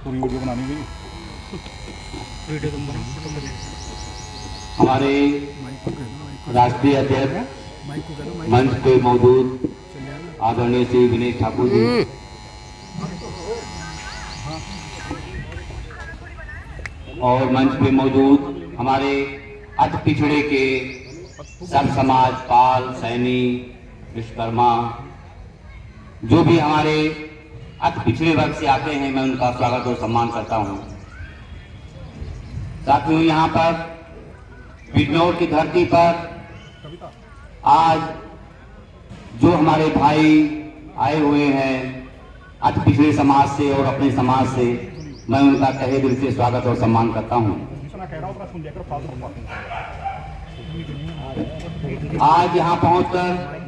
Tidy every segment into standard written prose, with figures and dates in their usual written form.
पूरी वीडियो बनानी भी हमारे राष्ट्रीय अध्यक्ष मंच पे मौजूद आदरणीय श्री विनय ठाकुर जी, और मंच पे मौजूद हमारे अति पिछड़े के सब समाज, पाल, सैनी, विश्वकर्मा, जो भी हमारे अति पिछड़े वर्ग से आते हैं, मैं उनका स्वागत और सम्मान करता हूं। साथियों, यहाँ पर बिजनौर की धरती पर आज जो हमारे भाई आए हुए हैं अति पिछड़े समाज से और अपने समाज से, मैं उनका तहे दिल से स्वागत और सम्मान करता हूं। आज यहाँ पहुंचकर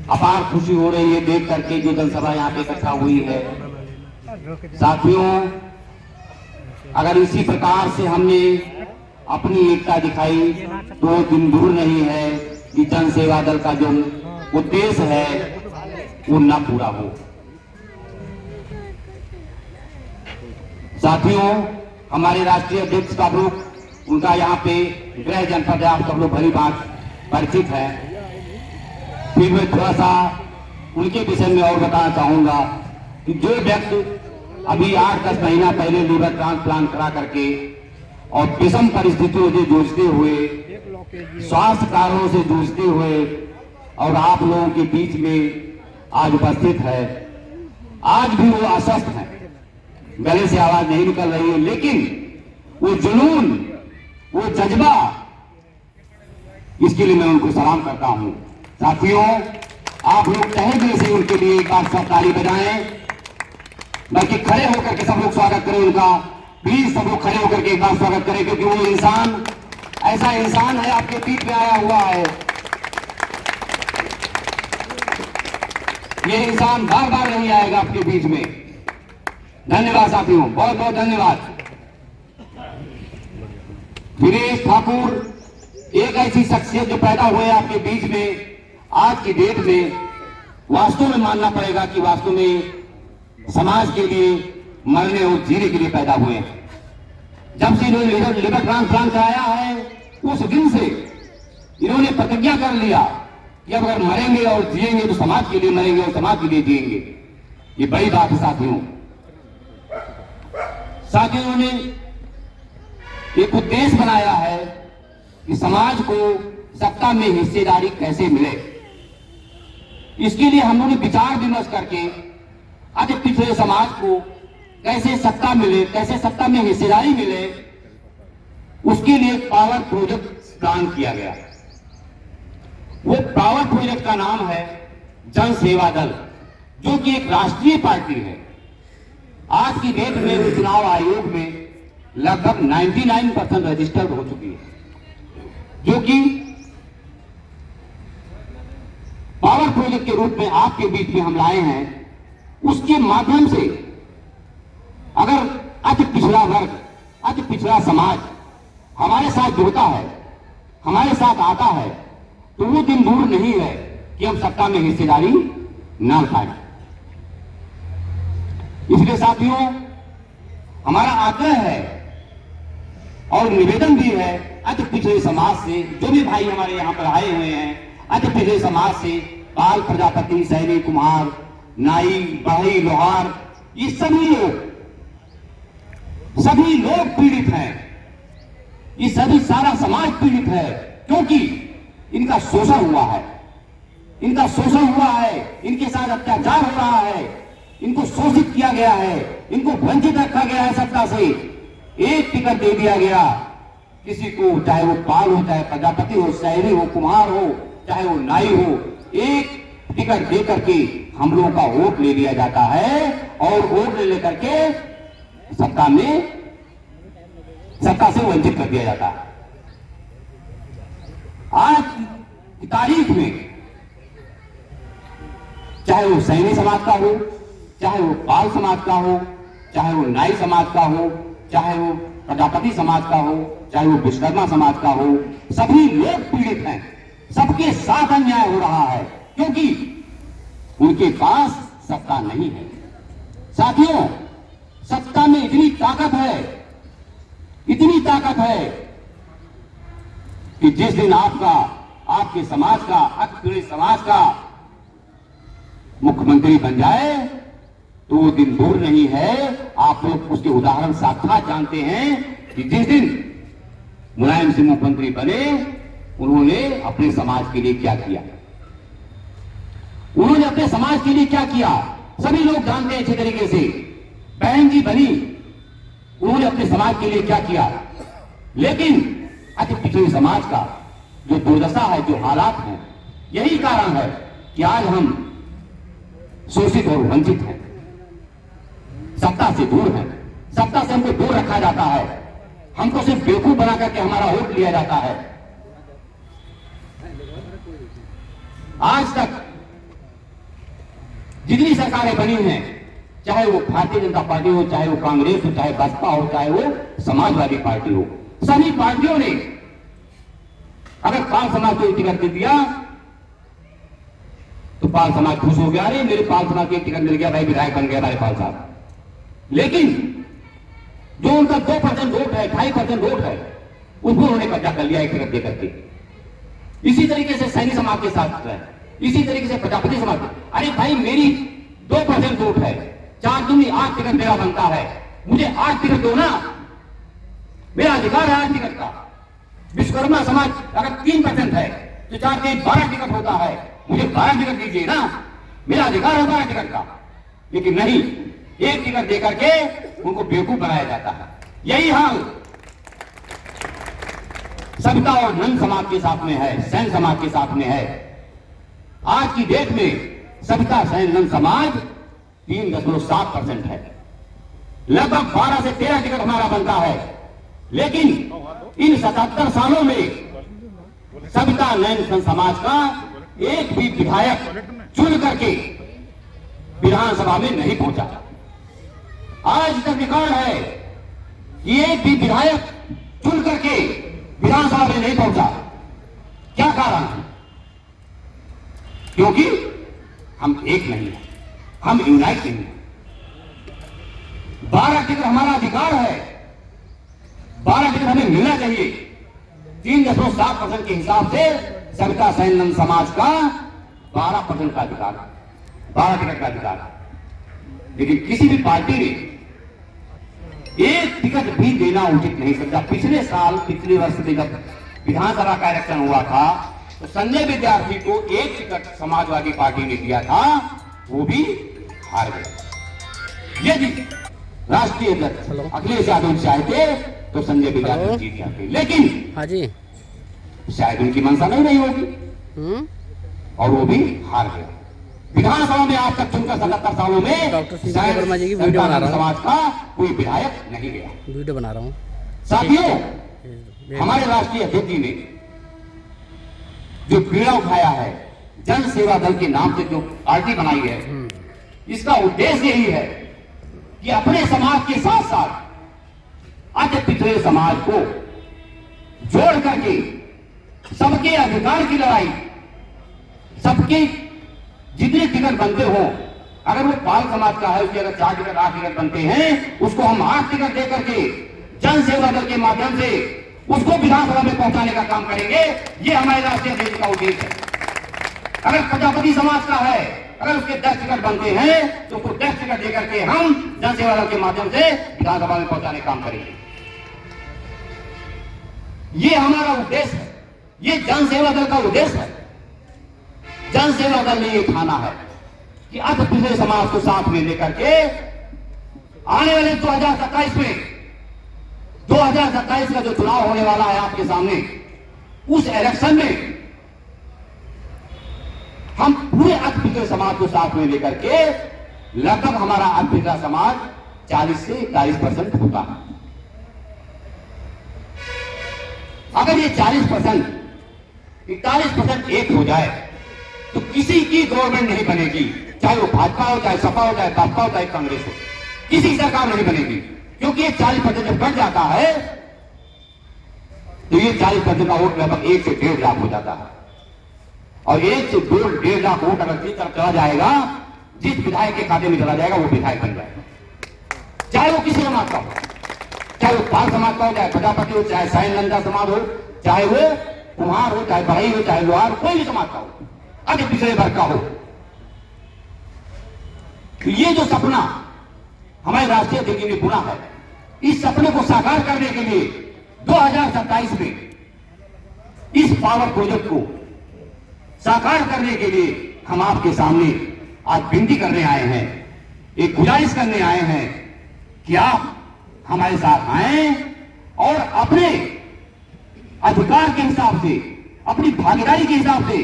अपार खुशी हो रही है देख करके जो जनसभा यहाँ पे इकट्ठा हुई है। साथियों, अगर इसी प्रकार से हमने अपनी एकता दिखाई तो दिन दूर नहीं है कि जन सेवा दल का जो उद्देश्य है वो न पूरा हो। साथियों, हमारे राष्ट्रीय अध्यक्ष का ग्रुप, उनका यहाँ पे गृह जनपद आप सब लोग भली बात परिचित है। फिर मैं थोड़ा सा उनके विषय में और बताना चाहूंगा कि जो व्यक्ति अभी 8-10 महीना पहले लीवर ट्रांसप्लांट करा करके और विषम परिस्थितियों से जूझते हुए, स्वास्थ्य कारणों से जूझते हुए और आप लोगों के बीच में आज उपस्थित है, आज भी वो अस्वस्थ है, गले से आवाज नहीं निकल रही है, लेकिन वो जुनून, वो जज्बा, इसके लिए मैं उनको सलाम करता हूं। साथियों, आप लोग तहे दिल से उनके लिए एक बार सब ताली बजाएं, बल्कि खड़े होकर के सब लोग स्वागत करें उनका। प्लीज सब लोग खड़े होकर के एक बार स्वागत करें, क्योंकि वो इंसान ऐसा इंसान है, आपके बीच में आया हुआ है। ये इंसान बार बार नहीं आएगा आपके बीच में। धन्यवाद साथियों, बहुत बहुत धन्यवाद। विनेश ठाकुर एक ऐसी शख्सियत जो पैदा हुए आपके बीच में आज की डेट में, वास्तव में मानना पड़ेगा कि वास्तव में समाज के लिए मरने और जीने के लिए पैदा हुए हैं। जब से इन्होंने लिवर ट्रांसप्लांट कराया है, उस दिन से इन्होंने प्रतिज्ञा कर लिया कि अब अगर मरेंगे और जिएंगे तो समाज के लिए मरेंगे और समाज के लिए जिएंगे। ये बड़ी बात है साथियों। साथियों, इन्होंने एक उद्देश्य बनाया है कि समाज को सत्ता में हिस्सेदारी कैसे मिले। इसके लिए हम लोगों ने विचार विमर्श करके अति पिछड़े समाज को कैसे सत्ता मिले, कैसे सत्ता में हिस्सेदारी मिले, उसके लिए पावर प्रोजेक्ट प्लान किया गया। वो पावर प्रोजेक्ट का नाम है जन सेवा दल, जो कि एक राष्ट्रीय पार्टी है। आज की डेट में चुनाव आयोग में लगभग 99% रजिस्टर्ड हो चुकी है, जो कि पावर प्रोजेक्ट के रूप में आपके बीच में हम लाए हैं। उसके माध्यम से अगर अति पिछड़ा वर्ग, अति पिछड़ा समाज हमारे साथ जुड़ता है, हमारे साथ आता है, तो वो दिन दूर नहीं है कि हम सत्ता में हिस्सेदारी न पाएं। इसलिए साथियों, हमारा आग्रह है और निवेदन भी है अति पिछड़े समाज से, जो भी भाई हमारे यहाँ पर आए हुए हैं अति पिछड़े समाज से, पाल, प्रजापति, सैनी, कुम्हार, नाई, बढ़ई, लोहार, ये सभी लोग पीड़ित हैं। ये सभी सारा समाज पीड़ित है, क्योंकि इनका शोषण हुआ है, इनका शोषण हुआ है, इनके साथ अत्याचार हो रहा है, इनको शोषित किया गया है, इनको वंचित रखा गया है सत्ता से। एक टिकट दे दिया गया किसी को, चाहे वो पाल हो, चाहे प्रजापति हो, सैनी हो, कुम्हार हो, चाहे वो नाई हो, एक टिकट दे करके हम लोगों का वोट ले लिया जाता है और वोट ले लेकर के सत्ता से वंचित कर दिया जाता है। आज की तारीख में चाहे वो सैनी समाज का हो, चाहे वो पाल समाज का हो, चाहे वो नाई समाज का हो, चाहे वो प्रजापति समाज का हो, चाहे वो विश्वकर्मा समाज का हो, सभी लोग पीड़ित हैं। सबके साथ अन्याय हो रहा है, क्योंकि उनके पास सत्ता नहीं है। साथियों, ताकत है, इतनी ताकत है कि जिस दिन आपके समाज का, अतिपीड़ित समाज का मुख्यमंत्री बन जाए तो वो दिन दूर नहीं है। आप लोग उसके उदाहरण साक्षात जानते हैं कि जिस दिन मुलायम सिंह मुख्यमंत्री बने, उन्होंने अपने समाज के लिए क्या किया, उन्होंने अपने समाज के लिए क्या किया, सभी लोग जानते हैं अच्छे तरीके से। बहन जी बनी, उन्होंने अपने समाज के लिए क्या किया। लेकिन अति पिछड़े समाज का जो दुर्दशा है, जो हालात हैं, यही कारण है कि आज हम शोषित और वंचित हैं, सत्ता से दूर हैं, सत्ता से हमको दूर रखा जाता है, हमको सिर्फ बेवकूफ बना करके हमारा वोट लिया जाता है। आज तक जितनी सरकारें बनी हैं, चाहे वो भारतीय जनता पार्टी हो, चाहे वो कांग्रेस हो, चाहे बसपा हो, चाहे वो समाजवादी पार्टी हो, सभी पार्टियों ने अगर पाल समाज को टिकट दे दिया तो पाल समाज खुश हो गया, अरे मेरे पाल समाज को टिकट मिल गया, भाई विधायक बन गया हमारे पाल साहब। लेकिन जो उनका 2% वोट है, 2.5% वोट है, उसको उन्होंने कब्जा कर लिया एक टिकट देकर के। इसी तरीके से सैनी समाज के साथ है, इसी तरीके से प्रजापति समाज। अरे भाई मेरी 2% वोट है, 4 दूनी 8 टिकट मेरा बनता है, मुझे 8 टिकट दो ना, मेरा अधिकार है 8 टिकट का। विश्वकर्मा समाज अगर 3% है तो 4 से 12 टिकट होता है, मुझे 12 टिकट दीजिए ना, मेरा अधिकार है 12 टिकट का। लेकिन नहीं, एक टिकट देकर के उनको बेवकूफ बनाया जाता है। यही हाल सविता और नंद समाज के साथ में है, सैन समाज के साथ में है। आज की डेट में सविता, सैन, नंद समाज 3.7% है, लगभग 12 से 13 टिकट हमारा बनता है। लेकिन इन 77 सालों में सविता, नंद समाज का एक भी विधायक चुन करके विधानसभा में नहीं पहुंचा। आज तक रिकॉर्ड है कि एक भी विधायक चुन करके विधानसभा में नहीं पहुंचा। क्या कारण है? क्योंकि हम एक नहीं हैं, हम यूनाइट नहीं हैं। 12 टिकट हमारा अधिकार है, 12 टिकट हमें मिलना चाहिए। 3.7% के हिसाब से सविता, सैन, नंद समाज का 12% का अधिकार, 12 टिकट का अधिकार। लेकिन किसी भी पार्टी ने एक टिकट भी देना उचित नहीं समझा। पिछले साल, पिछले वर्ष में जब विधानसभा का इलेक्शन हुआ था तो संजय विद्यार्थी को एक टिकट समाजवादी पार्टी ने दिया था, वो भी हार गए। यदि राष्ट्रीय अध्यक्ष अखिलेश यादव चाहते तो संजय विद्यार्थी जीत जाते, लेकिन हाँ जी, शायद उनकी मंशा नहीं रही होगी और वो भी हार गए। विधानसभा में आज तक चुनकर 77 सालों में डॉक्टर वर्मा जी की वीडियो बना रहा हूं, समाज का कोई विधायक नहीं गया। वीडियो बना रहा हूं। साथियों, हमारे राष्ट्रीय अध्यक्ष जी ने जो पीड़ा उठाया है, जन सेवा दल के नाम से जो पार्टी बनाई है, इसका उद्देश्य यही है कि अपने समाज के साथ साथ अति पिछड़े समाज को जोड़ करके सबके अधिकार की लड़ाई, सबके जितने टिकट बनते हो, अगर वो पाल समाज का है उसके अगर 4 टिकट 8 टिकट बनते हैं, उसको हम 8 टिकट दे करके जन सेवा दल के माध्यम से उसको विधानसभा में पहुंचाने का काम करेंगे। ये हमारे राष्ट्रीय अध्यक्ष का उद्देश्य है। अगर प्रजापति समाज का है, अगर उसके 10 टिकट बनते हैं तो उसको 10 टिकट देकर के हम जन सेवा दल के माध्यम से विधानसभा में पहुंचाने का काम करेंगे। ये हमारा उद्देश्य है, ये जन सेवा दल का उद्देश्य है। जन सेवा दल ने ये ठाना है कि अति पिछड़े समाज को साथ में लेकर के आने वाले 2027 में, 2027 का जो चुनाव होने वाला है आपके सामने, उस इलेक्शन में हम पूरे अति पिछड़े समाज को साथ में लेकर के, लगभग हमारा अति पिछड़ा समाज 40 से 41% होता है। अगर ये 40%, 41% एक हो जाए तो किसी की गवर्नमेंट नहीं बनेगी, चाहे वो भाजपा हो, चाहे सपा हो, चाहे बसपा हो, चाहे कांग्रेस हो, किसी सरकार नहीं बनेगी। क्योंकि ये 40% जब बढ़ जाता है तो ये 40% का वोट लगभग 1 से 1.5 लाख हो जाता है। और 1 से 1.5 लाख वोट अगर जिस तरफ चला जाएगा, जिस विधायक के खाते में चला जाएगा, वो विधायक बन जाएगा, चाहे वो किसी समाज का हो। चाहे वो पाल समाज का हो, चाहे प्रजापति हो, चाहे साइन नंदा समाज हो, चाहे वो कुम्हार हो, चाहे बढ़ई हो, चाहे लोहार, कोई भी समाज का हो, अति पिछड़े वर्ग का हो। तो ये जो सपना हमारे राष्ट्रीय अध्यक्ष ने बुना है, इस सपने को साकार करने के लिए 2027 में इस पावर प्रोजेक्ट को साकार करने के लिए हम आपके सामने आज विनती करने आए हैं, एक गुजारिश करने आए हैं कि आप हमारे साथ आए और अपने अधिकार के हिसाब से, अपनी भागीदारी के हिसाब से,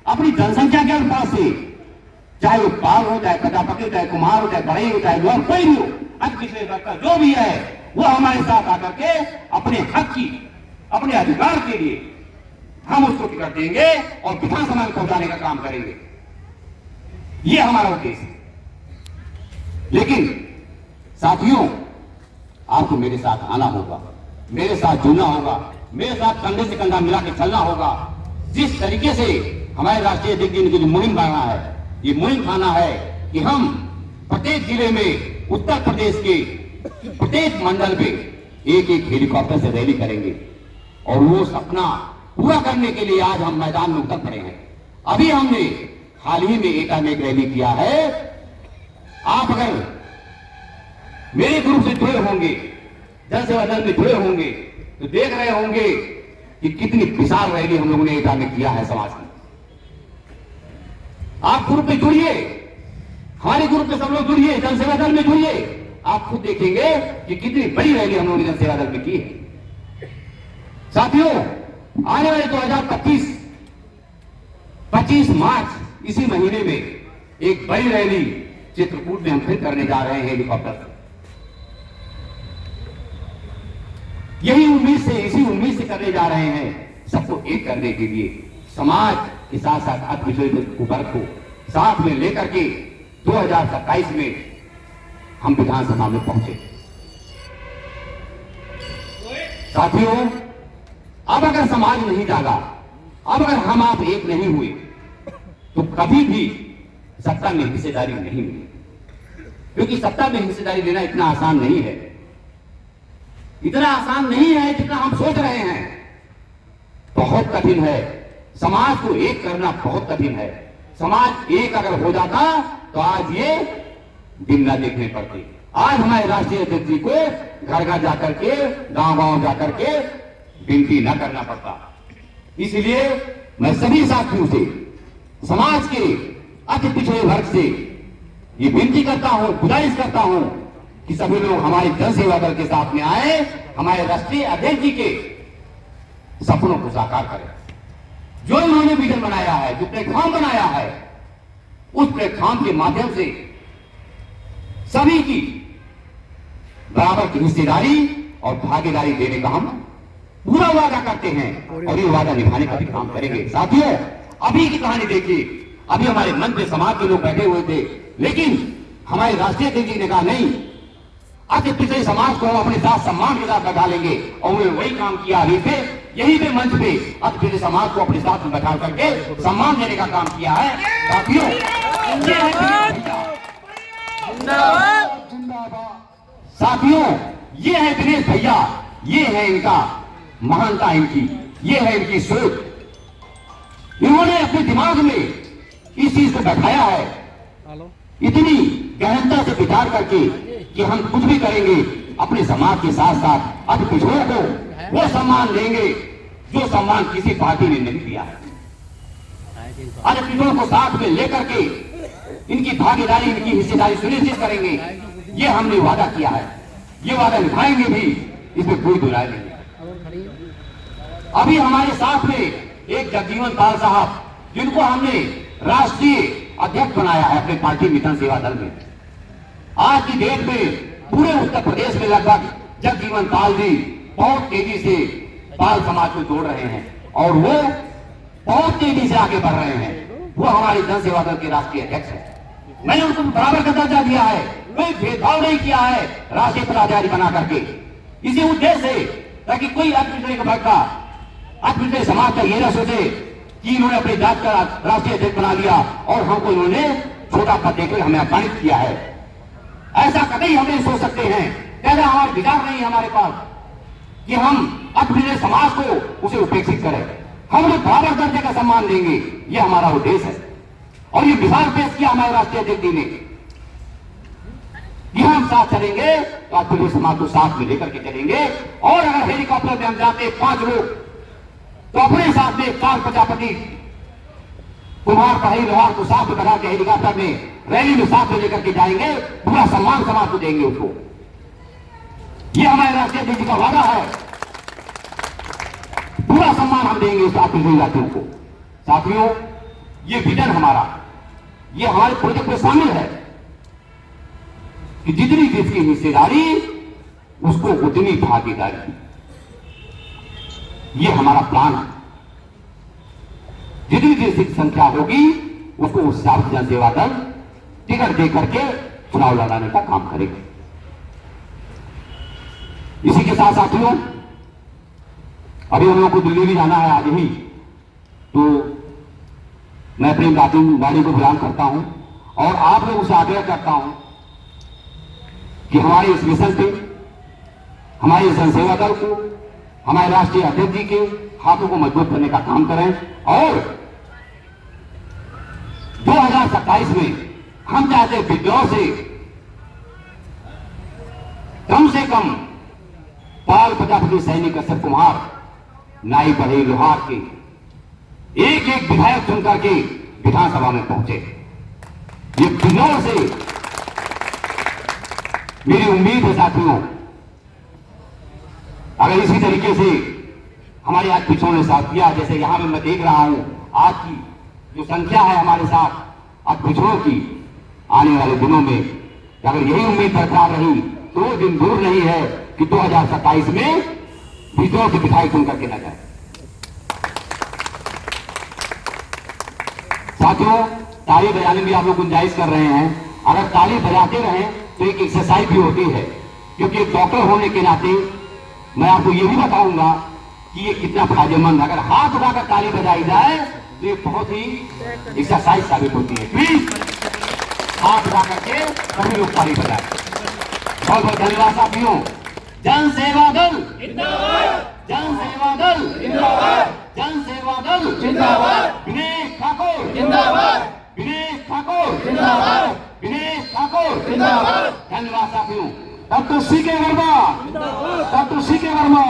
अपनी जनसंख्या के अनुपात से, चाहे वो पाल हो, चाहे प्रजापति हो, चाहे कुमार हो, चाहे बढ़ई हो, चाहे लोहार, कोई भी हो, अति पिछड़े वर्ग का जो भी है वो हमारे साथ आकर के अपने हक की, अपने अधिकार के लिए हम उसको टिकट देंगे और विधानसभा में पहुंचाने का काम करेंगे। ये हमारा उद्देश्य है। लेकिन साथियों, आपको मेरे साथ आना होगा, मेरे साथ जुड़ना होगा, मेरे साथ कंधे से कंधा मिला के चलना होगा। जिस तरीके से हमारे राष्ट्रीय अध्यक्ष जी ने जो मुहिम बनाना है, ये मुहिम खाना है कि हम प्रत्येक जिले में, उत्तर प्रदेश के प्रत्येक मंडल में एक एक हेलीकॉप्टर से रैली करेंगे और वो सपना पूरा करने के लिए आज हम मैदान में उतर पड़े हैं। अभी हमने हाल ही में एटा में एक रैली किया है। आप अगर मेरे ग्रुप से जुड़े होंगे, जन सेवा दल में जुड़े होंगे, तो देख रहे होंगे कि कितनी विशाल रैली हम लोगों ने एटा में किया है समाज की। आप ग्रुप में जुड़िए, हमारे ग्रुप में सब लोग जुड़िए, जन सेवा दल में जुड़िए, आप खुद देखेंगे कि कितनी बड़ी रैली हम लोगों ने जन सेवा दल में की है। साथियों, आने वाले 2025 मार्च इसी महीने में एक बड़ी रैली चित्रकूट में हम फिर करने जा रहे हैं हेलीकॉप्टर से। यही उम्मीद से, इसी उम्मीद से करने जा रहे हैं, सबको एक करने के लिए, समाज के साथ साथ अति पिछड़े वर्ग को साथ में लेकर के 2027 में हम विधानसभा में पहुंचे। साथियों, अब अगर समाज नहीं जागा, अब अगर हम आप एक नहीं हुए, तो कभी भी सत्ता में हिस्सेदारी नहीं मिली। क्योंकि सत्ता में हिस्सेदारी लेना इतना आसान नहीं है, इतना आसान नहीं है जितना हम सोच रहे हैं। बहुत कठिन है, समाज को एक करना बहुत कठिन है। समाज एक अगर हो जाता तो आज ये दिन न देखने पड़ते। आज हमारे राष्ट्रीय अध्यक्ष जी को घर घर जाकर के, गांव गांव जाकर के विनती न करना पड़ता। इसलिए मैं सभी साथियों से, समाज के अति पिछड़े वर्ग से ये विनती करता हूं, गुजारिश करता हूं कि सभी लोग हमारे जन सेवा दल के साथ में आए, हमारे राष्ट्रीय अध्यक्ष जी के सपनों को साकार करें। जो इन्होंने विजन बनाया है, जो प्लेटफॉर्म बनाया है, उस प्लेटफॉर्म के माध्यम से सभी की बराबर की हिस्सेदारी और भागीदारी देने का हम पूरा वादा करते हैं और ये वादा निभाने का भी काम करेंगे। साथियों, अभी की कहानी देखिए। अभी हमारे मंच में समाज के लोग बैठे हुए थे, लेकिन हमारे राष्ट्रीय अध्यक्ष जी ने कहा नहीं, अति पिछड़े समाज को हम अपने साथ सम्मान के साथ बैठा लेंगे, और उन्होंने वही काम किया। अभी पे यही पे मंच पे अति पिछड़े समाज को अपने साथ में बैठा करके सम्मान देने का काम किया है। साथियों, साथियों, ये है दिनेश भैया, ये है इनका महानता, इनकी ये है इनकी सोच। इन्होंने अपने दिमाग में इस चीज को बैठाया है, इतनी गहनता से विचार करके कि हम कुछ भी करेंगे अपने समाज के साथ साथ अति पिछड़ों को वो सम्मान देंगे जो सम्मान किसी पार्टी ने नहीं दिया है। अति पिछड़ों को साथ में लेकर के इनकी भागीदारी, इनकी हिस्सेदारी सुनिश्चित करेंगे। ये हमने वादा किया है, ये वादा निभाएंगे भी, इसमें कोई दुराय नहीं है। अभी हमारे साथ में एक जगजीवन पाल साहब, जिनको हमने राष्ट्रीय अध्यक्ष बनाया है अपने पार्टी मिशन सेवा दल में। आज की डेट में पूरे उत्तर प्रदेश में लगभग जगजीवन पाल जी बहुत तेजी से पाल समाज को जोड़ रहे हैं और वो बहुत तेजी से आगे बढ़ रहे हैं। वो हमारे जन सेवा दल के राष्ट्रीय अध्यक्ष हैं। मैंने उनको बराबर का दर्जा दिया है, कोई भेदभाव नहीं किया है राष्ट्रीय पदाधिकारी बना करके, इसी उद्देश्य से ताकि कोई अतिपिछड़े का भक्ता, अतिपिछड़े समाज का ये न सोचे कि इन्होंने अपनी जात का राष्ट्रीय अध्यक्ष बना लिया और हमको इन्होंने छोटा पद देकर हमें अपमानित किया है। ऐसा कतई हम नहीं सोच सकते हैं। कहना हमारे विचार नहीं है हमारे पास कि हम अपने समाज को उसे उपेक्षित करें। हम उन्हें बराबर दर्जे का सम्मान देंगे, ये हमारा उद्देश्य है। और ये मिसाल पेश किया हमारे राष्ट्रीय अध्यक्ष जी ने कि हम साथ चलेंगे तो आज पूरे समाज को साथ में लेकर के चलेंगे। और अगर हेलीकॉप्टर में हम जाते 5 लोग तो अपने साथ में 4 प्रजापति कुम्हार पढ़ाई लोहार को साथ में बना के हेलीकॉप्टर में रैली में साथ में लेकर के जाएंगे, पूरा सम्मान समाज को देंगे उसको। ये हमारे राष्ट्रीय अध्यक्ष जी का वादा है, पूरा सम्मान हम देंगे उस आत्मनिर्भर जातियों को। साथियों, ये विजन हमारा, ये हमारे प्रोजेक्ट में शामिल है कि जितनी जिसकी हिस्सेदारी उसको उतनी भागीदारी, ये हमारा प्लान है। जितनी जिसकी संख्या होगी उसको उस हिसाब से जनसेवा दल टिकट दे करके चुनाव लड़ाने का काम करेगा। इसी के साथ साथियों, अभी हम लोगों को दिल्ली भी जाना है आज ही, तो मैं अपनी वाणी को बयान करता हूं और आप लोगों से आग्रह करता हूं कि हमारे इस मिशन पे, हमारे जनसेवा दल को, हमारे राष्ट्रीय अध्यक्ष जी के हाथों को मजबूत करने का काम करें। और 2027 में हम चाहते विद्रोह से कम पाल प्रजापति सैनिक अशोक कुमार नाई बढ़ई लोहार के एक एक विधायक चुन करके विधानसभा में पहुंचे। ये विद्रोह से मेरी उम्मीद है साथियों, अगर इसी तरीके से हमारे आज पिछड़ों ने साथ किया, जैसे यहां में मैं देख रहा हूं आज की जो संख्या है हमारे साथ आज पिछड़ों की, आने वाले दिनों में अगर यही उम्मीद बरकरार रही तो वो दिन दूर नहीं है कि 2027 में पिछड़ों के विधायक चुन करके न जाए। साथियों, ताली बजाने में आप लोग गुंजाइश कर रहे हैं, अगर ताली बजाते रहें तो एक एक्सरसाइज भी होती है, क्योंकि एक डॉक्टर होने के नाते मैं आपको यह भी बताऊंगा कि ये कितना फायदेमंद है। अगर हाथ उठाकर ताली बजाई जाए तो ये बहुत ही एक्सरसाइज साबित होती है। प्लीज हाथ उठा करके सभी लोग ताली बजाएं। बहुत बहुत धन्यवाद साथियों। जन सेवा दल जिंदाबाद, जन सेवा दल जिंदाबाद, जन सेवा दल जिंदाबाद, विनेश ठाकुर जिंदाबाद, विनेश ठाकुर जिंदाबाद, विनेश ठाकुर जिंदाबाद। धन्यवाद साथियों। डॉक्टर सी के वर्मा, डॉक्टर सी के वर्मा।